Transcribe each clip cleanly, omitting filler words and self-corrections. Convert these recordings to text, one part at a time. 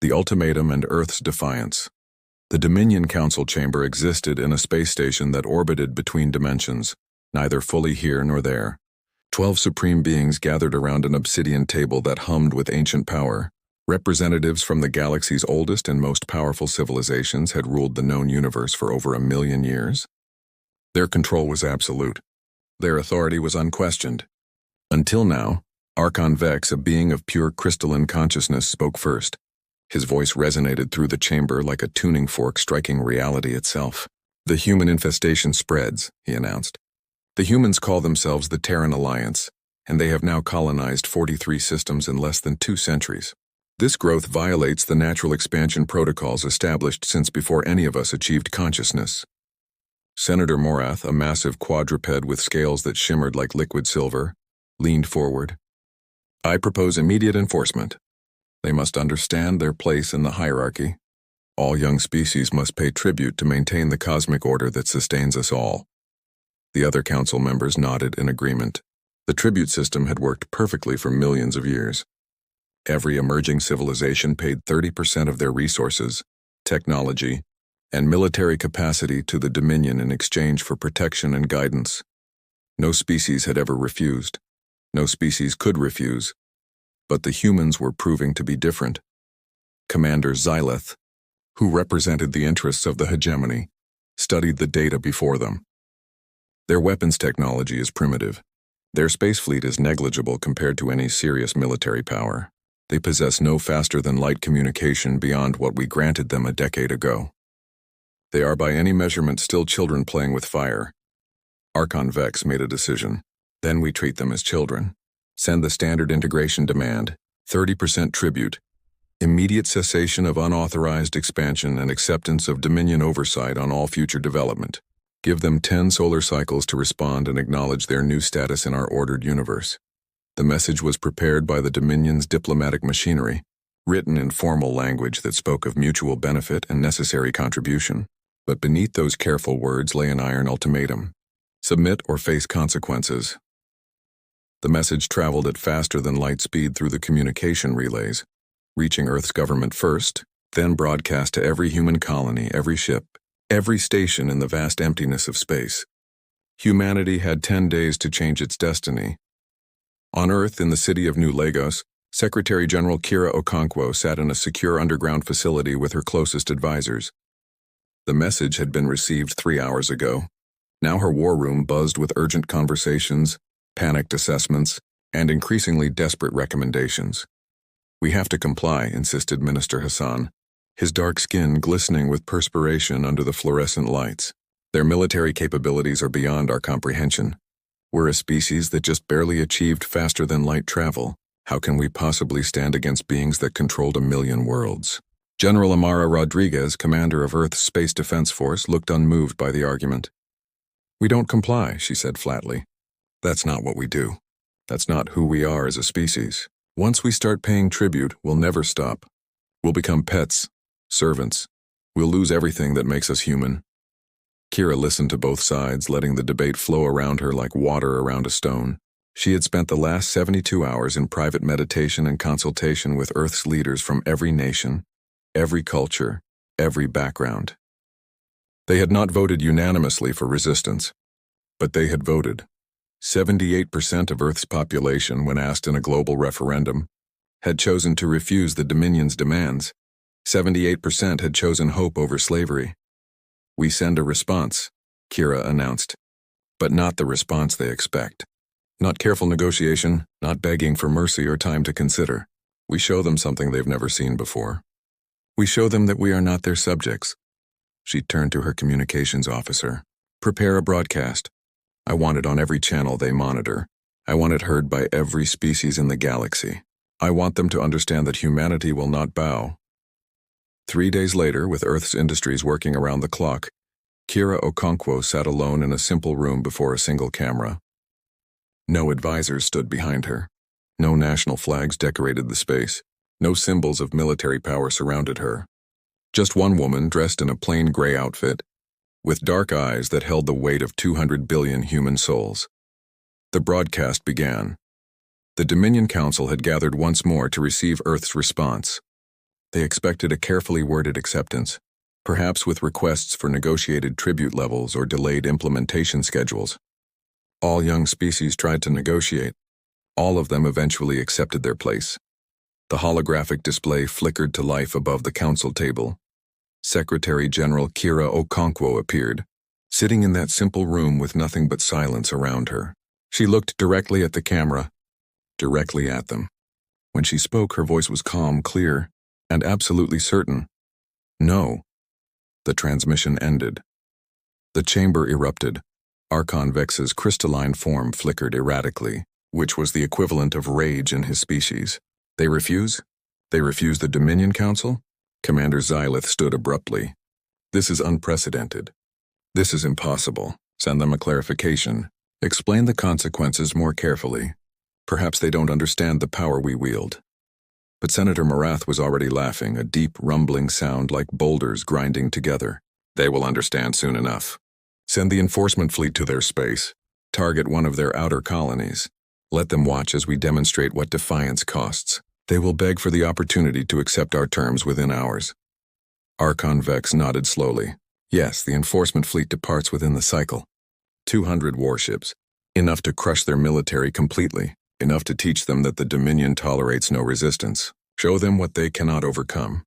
The ultimatum and Earth's defiance. The Dominion Council chamber existed in a space station that orbited between dimensions, neither fully here nor there. 12 supreme beings gathered around an obsidian table that hummed with ancient power. Representatives from the galaxy's oldest and most powerful civilizations had ruled the known universe for over 1,000,000 years. Their control was absolute. Their authority was unquestioned. Until now, Archon Vex, a being of pure crystalline consciousness, spoke first. His voice resonated through the chamber like a tuning fork striking reality itself. "The human infestation spreads," he announced. "The humans call themselves the Terran Alliance, and they have now colonized 43 systems in less than 2 centuries. This growth violates the natural expansion protocols established since before any of us achieved consciousness." Senator Morath, a massive quadruped with scales that shimmered like liquid silver, leaned forward. "I propose immediate enforcement. They must understand their place in the hierarchy. All young species must pay tribute to maintain the cosmic order that sustains us all." The other council members nodded in agreement. The tribute system had worked perfectly for millions of years. Every emerging civilization paid 30% of their resources, technology, and military capacity to the Dominion in exchange for protection and guidance. No species had ever refused. No species could refuse. But the humans were proving to be different. Commander Xyleth, who represented the interests of the hegemony, studied the data before them. Their weapons technology is primitive. Their space fleet is negligible compared to any serious military power. They possess no faster-than-light communication beyond what we granted them a decade ago. They are by any measurement still children playing with fire. Archon Vex made a decision. Then we treat them as children. Send the standard integration demand, 30% tribute, immediate cessation of unauthorized expansion and acceptance of Dominion oversight on all future development. Give them 10 solar cycles to respond and acknowledge their new status in our ordered universe. The message was prepared by the Dominion's diplomatic machinery, written in formal language that spoke of mutual benefit and necessary contribution. But beneath those careful words lay an iron ultimatum: submit or face consequences. The message traveled at faster-than-light speed through the communication relays, reaching Earth's government first, then broadcast to every human colony, every ship, every station in the vast emptiness of space. Humanity had 10 days to change its destiny. On Earth, in the city of New Lagos, Secretary General Kira Okonkwo sat in a secure underground facility with her closest advisors. The message had been received 3 hours ago. Now her war room buzzed with urgent conversations, panicked assessments, and increasingly desperate recommendations. "We have to comply," insisted Minister Hassan, his dark skin glistening with perspiration under the fluorescent lights. "Their military capabilities are beyond our comprehension. We're a species that just barely achieved faster-than-light travel. How can we possibly stand against beings that controlled 1,000,000 worlds?" General Amara Rodriguez, commander of Earth's Space Defense Force, looked unmoved by the argument. "We don't comply," she said flatly. "That's not what we do. That's not who we are as a species. Once we start paying tribute, we'll never stop. We'll become pets, servants. We'll lose everything that makes us human." Kira listened to both sides, letting the debate flow around her like water around a stone. She had spent the last 72 hours in private meditation and consultation with Earth's leaders from every nation, every culture, every background. They had not voted unanimously for resistance, but they had voted. 78% of Earth's population, when asked in a global referendum, had chosen to refuse the Dominion's demands. 78% had chosen hope over slavery. "We send a response," Kira announced, "but not the response they expect. Not careful negotiation, not begging for mercy or time to consider. We show them something they've never seen before. We show them that we are not their subjects." She turned to her communications officer. "Prepare a broadcast. I want it on every channel they monitor. I want it heard by every species in the galaxy. I want them to understand that humanity will not bow." 3 days later, with Earth's industries working around the clock, Kira Okonkwo sat alone in a simple room before a single camera. No advisors stood behind her. No national flags decorated the space. No symbols of military power surrounded her. Just one woman dressed in a plain gray outfit, with dark eyes that held the weight of 200 billion human souls. The broadcast began. The Dominion Council had gathered once more to receive Earth's response. They expected a carefully worded acceptance, perhaps with requests for negotiated tribute levels or delayed implementation schedules. All young species tried to negotiate. All of them eventually accepted their place. The holographic display flickered to life above the council table. Secretary General Kira Okonkwo appeared, sitting in that simple room with nothing but silence around her. She looked directly at the camera, directly at them. When she spoke, her voice was calm, clear, and absolutely certain. No. The transmission ended. The chamber erupted. Archon Vex's crystalline form flickered erratically, which was the equivalent of rage in his species. They refuse? They refuse the Dominion Council? Commander Xylith stood abruptly. This is unprecedented. This is impossible. Send them a clarification. Explain the consequences more carefully. Perhaps they don't understand the power we wield. But Senator Morath was already laughing, a deep, rumbling sound like boulders grinding together. They will understand soon enough. Send the enforcement fleet to their space. Target one of their outer colonies. Let them watch as we demonstrate what defiance costs. They will beg for the opportunity to accept our terms within hours. Archon Vex nodded slowly. Yes, the enforcement fleet departs within the cycle. 200 warships. Enough to crush their military completely. Enough to teach them that the Dominion tolerates no resistance. Show them what they cannot overcome.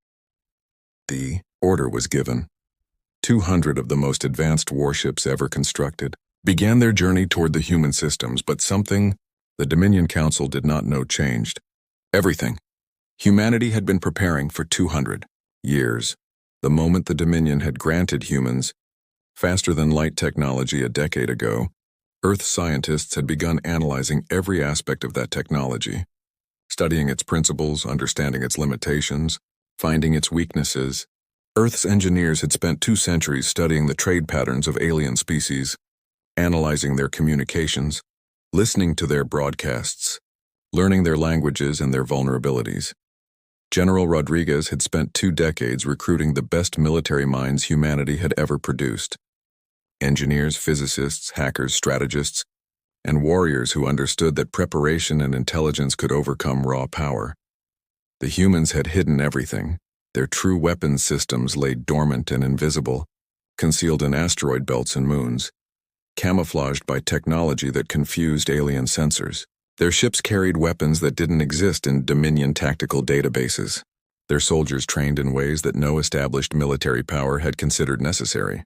The order was given. 200 of the most advanced warships ever constructed began their journey toward the human systems, but something the Dominion Council did not know changed. Everything. Humanity had been preparing for 200 years. The moment the Dominion had granted humans faster-than-light technology a decade ago, Earth scientists had begun analyzing every aspect of that technology, studying its principles, understanding its limitations, finding its weaknesses. Earth's engineers had spent 2 centuries studying the trade patterns of alien species, analyzing their communications, listening to their broadcasts, learning their languages and their vulnerabilities. General Rodriguez had spent 2 decades recruiting the best military minds humanity had ever produced. Engineers, physicists, hackers, strategists, and warriors who understood that preparation and intelligence could overcome raw power. The humans had hidden everything. Their true weapons systems lay dormant and invisible, concealed in asteroid belts and moons, camouflaged by technology that confused alien sensors. Their ships carried weapons that didn't exist in Dominion tactical databases. Their soldiers trained in ways that no established military power had considered necessary.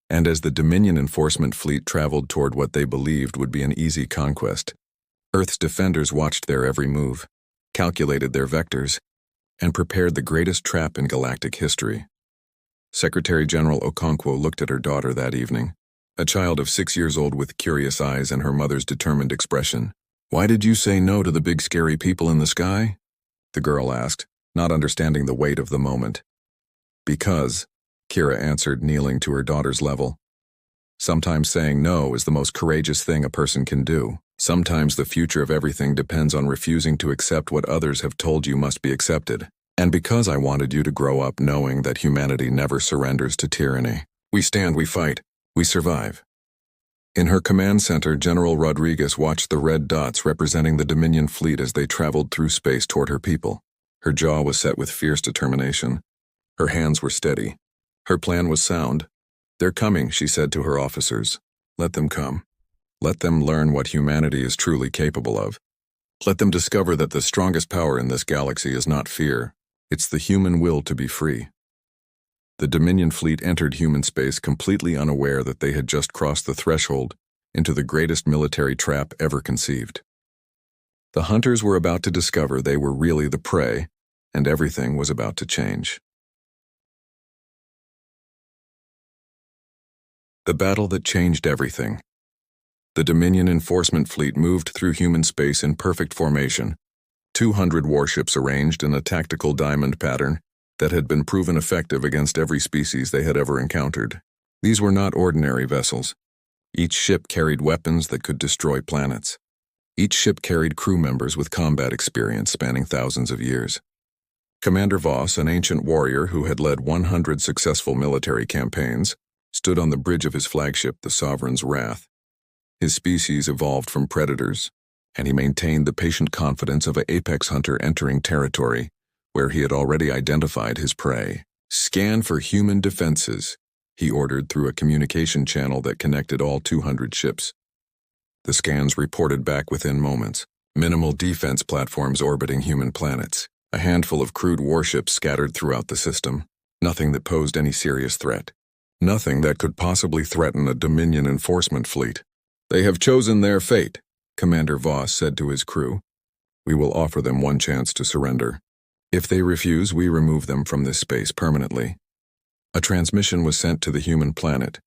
And as the Dominion enforcement fleet traveled toward what they believed would be an easy conquest, Earth's defenders watched their every move, calculated their vectors, and prepared the greatest trap in galactic history. Secretary General Okonkwo looked at her daughter that evening, a child of 6 years old with curious eyes and her mother's determined expression. "Why did you say no to the big scary people in the sky?" the girl asked, not understanding the weight of the moment. "Because," Kira answered, kneeling to her daughter's level. "Sometimes saying no is the most courageous thing a person can do. Sometimes the future of everything depends on refusing to accept what others have told you must be accepted. And because I wanted you to grow up knowing that humanity never surrenders to tyranny. We stand, we fight, we survive." In her command center, General Rodriguez watched the red dots representing the Dominion fleet as they traveled through space toward her people. Her jaw was set with fierce determination. Her hands were steady. Her plan was sound. "They're coming," she said to her officers. "Let them come. Let them learn what humanity is truly capable of. Let them discover that the strongest power in this galaxy is not fear. It's the human will to be free." The Dominion fleet entered human space completely unaware that they had just crossed the threshold into the greatest military trap ever conceived. The hunters were about to discover they were really the prey, and everything was about to change. The battle that changed everything. The Dominion enforcement fleet moved through human space in perfect formation, 200 warships arranged in a tactical diamond pattern that had been proven effective against every species they had ever encountered. These were not ordinary vessels. Each ship carried weapons that could destroy planets. Each ship carried crew members with combat experience spanning thousands of years. Commander Voss, an ancient warrior who had led 100 successful military campaigns, stood on the bridge of his flagship, the Sovereign's Wrath. His species evolved from predators, and he maintained the patient confidence of an apex hunter entering territory where he had already identified his prey. "Scan for human defenses," he ordered through a communication channel that connected all 200 ships. The scans reported back within moments. Minimal defense platforms orbiting human planets. A handful of crude warships scattered throughout the system. Nothing that posed any serious threat. Nothing that could possibly threaten a Dominion enforcement fleet. "They have chosen their fate," Commander Voss said to his crew. "We will offer them one chance to surrender. If they refuse, we remove them from this space permanently." A transmission was sent to the human planet,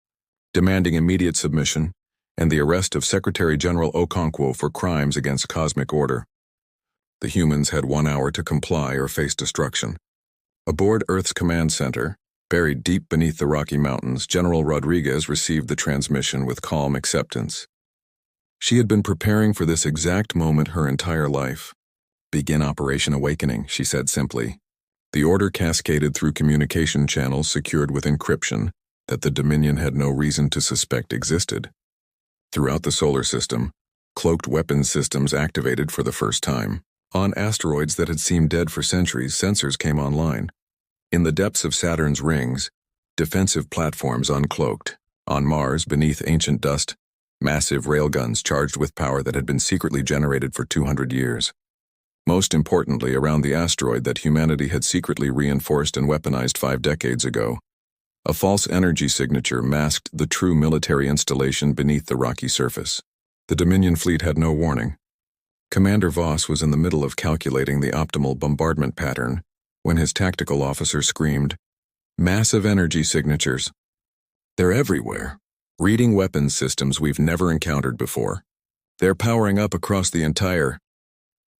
demanding immediate submission and the arrest of Secretary General Okonkwo for crimes against cosmic order. The humans had 1 hour to comply or face destruction. Aboard Earth's command center, buried deep beneath the Rocky Mountains, General Rodriguez received the transmission with calm acceptance. She had been preparing for this exact moment her entire life. "Begin Operation Awakening," she said simply. The order cascaded through communication channels secured with encryption that the Dominion had no reason to suspect existed. Throughout the solar system, cloaked weapons systems activated for the first time. On asteroids that had seemed dead for centuries, sensors came online. In the depths of Saturn's rings, defensive platforms uncloaked. On Mars, beneath ancient dust, massive railguns charged with power that had been secretly generated for 200 years. Most importantly, around the asteroid that humanity had secretly reinforced and weaponized 5 decades ago, a false energy signature masked the true military installation beneath the rocky surface. The Dominion fleet had no warning. Commander Voss was in the middle of calculating the optimal bombardment pattern when his tactical officer screamed, "Massive energy signatures. They're everywhere. Reading weapons systems we've never encountered before. They're powering up across the entire..."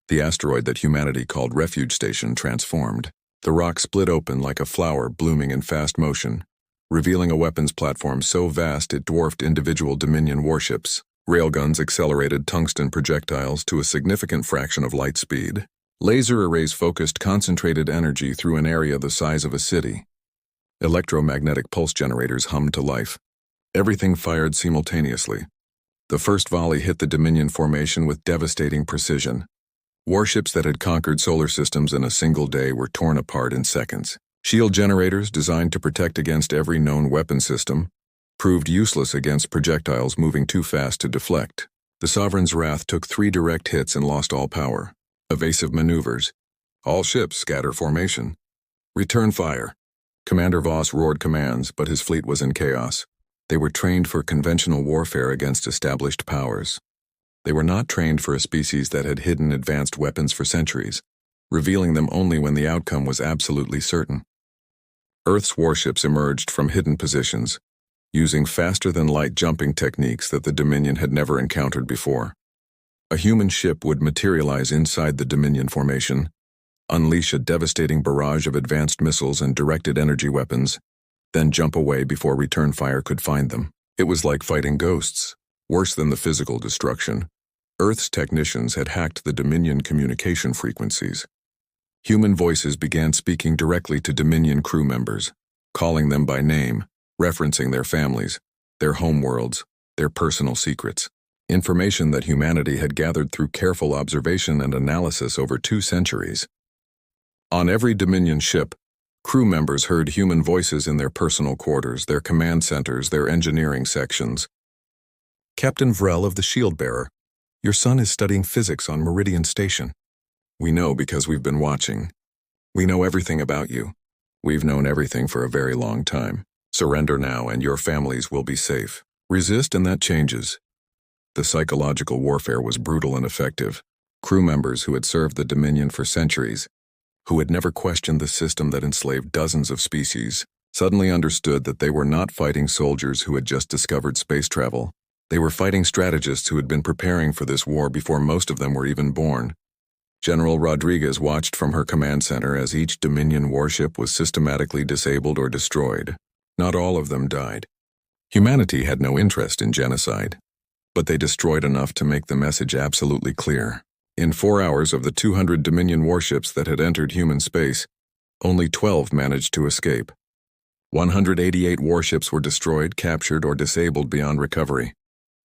The asteroid that humanity called Refuge Station transformed. The rock split open like a flower blooming in fast motion, revealing a weapons platform so vast it dwarfed individual Dominion warships. Railguns accelerated tungsten projectiles to a significant fraction of light speed. Laser arrays focused concentrated energy through an area the size of a city. Electromagnetic pulse generators hummed to life. Everything fired simultaneously. The first volley hit the Dominion formation with devastating precision. Warships that had conquered solar systems in a single day were torn apart in seconds. Shield generators, designed to protect against every known weapon system, proved useless against projectiles moving too fast to deflect. The Sovereign's Wrath took 3 direct hits and lost all power. Evasive maneuvers. "All ships scatter formation. Return fire." Commander Voss roared commands, but his fleet was in chaos. They were trained for conventional warfare against established powers. They were not trained for a species that had hidden advanced weapons for centuries, revealing them only when the outcome was absolutely certain. Earth's warships emerged from hidden positions, using faster-than-light jumping techniques that the Dominion had never encountered before. A human ship would materialize inside the Dominion formation, unleash a devastating barrage of advanced missiles and directed energy weapons, then jump away before return fire could find them. It was like fighting ghosts, worse than the physical destruction. Earth's technicians had hacked the Dominion communication frequencies. Human voices began speaking directly to Dominion crew members, calling them by name, referencing their families, their homeworlds, their personal secrets. Information that humanity had gathered through careful observation and analysis over 2 centuries. On every Dominion ship, crew members heard human voices in their personal quarters, their command centers, their engineering sections. "Captain Vrel of the Shieldbearer, your son is studying physics on Meridian Station. We know because we've been watching. We know everything about you. We've known everything for a very long time. Surrender now and your families will be safe. Resist and that changes." The psychological warfare was brutal and effective. Crew members who had served the Dominion for centuries, who had never questioned the system that enslaved dozens of species, suddenly understood that they were not fighting soldiers who had just discovered space travel. They were fighting strategists who had been preparing for this war before most of them were even born. General Rodriguez watched from her command center as each Dominion warship was systematically disabled or destroyed. Not all of them died. Humanity had no interest in genocide, but they destroyed enough to make the message absolutely clear. In 4 hours of the 200 Dominion warships that had entered human space, only 12 managed to escape. 188 warships were destroyed, captured, or disabled beyond recovery.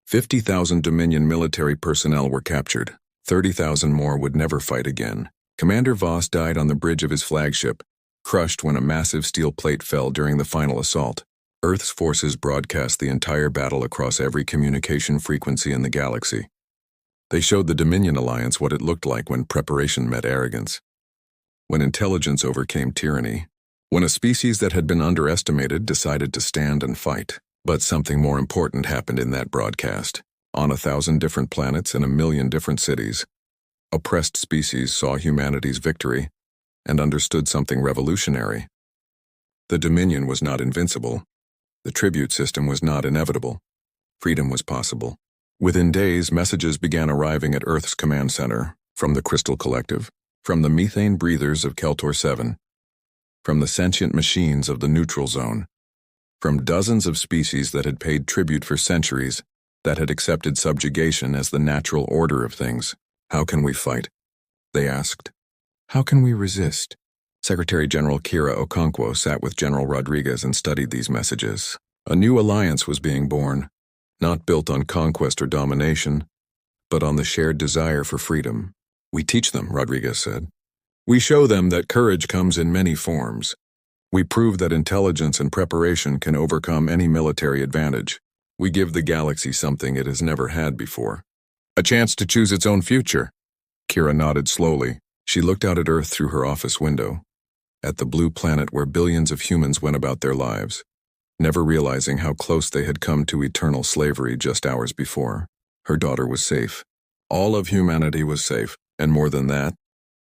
50,000 Dominion military personnel were captured. 30,000 more would never fight again. Commander Voss died on the bridge of his flagship, crushed when a massive steel plate fell during the final assault. Earth's forces broadcast the entire battle across every communication frequency in the galaxy. They showed the Dominion Alliance what it looked like when preparation met arrogance, when intelligence overcame tyranny, when a species that had been underestimated decided to stand and fight. But something more important happened in that broadcast. On 1,000 different planets in 1,000,000 different cities, oppressed species saw humanity's victory and understood something revolutionary. The Dominion was not invincible. The tribute system was not inevitable. Freedom was possible. Within days, messages began arriving at Earth's command center, from the Crystal Collective, from the methane breathers of Keltor 7, from the sentient machines of the neutral zone, from dozens of species that had paid tribute for centuries, that had accepted subjugation as the natural order of things. How can we fight? They asked. How can we resist? Secretary General Kira Okonkwo sat with General Rodriguez and studied these messages. A new alliance was being born, not built on conquest or domination, but on the shared desire for freedom. We teach them, Rodriguez said. We show them that courage comes in many forms. We prove that intelligence and preparation can overcome any military advantage. We give the galaxy something it has never had before. A chance to choose its own future. Kira nodded slowly. She looked out at Earth through her office window, at the blue planet where billions of humans went about their lives, never realizing how close they had come to eternal slavery just hours before. Her daughter was safe. All of humanity was safe, and more than that,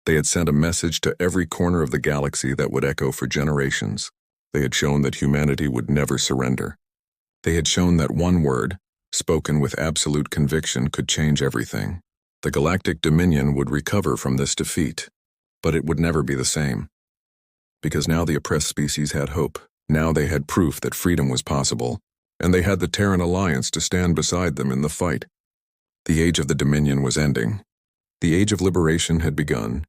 they had sent a message to every corner of the galaxy that would echo for generations. They had shown that humanity would never surrender. They had shown that one word, spoken with absolute conviction, could change everything. The Galactic Dominion would recover from this defeat, but it would never be the same. Because now the oppressed species had hope. Now they had proof that freedom was possible, and they had the Terran Alliance to stand beside them in the fight. The age of the Dominion was ending. The age of liberation had begun,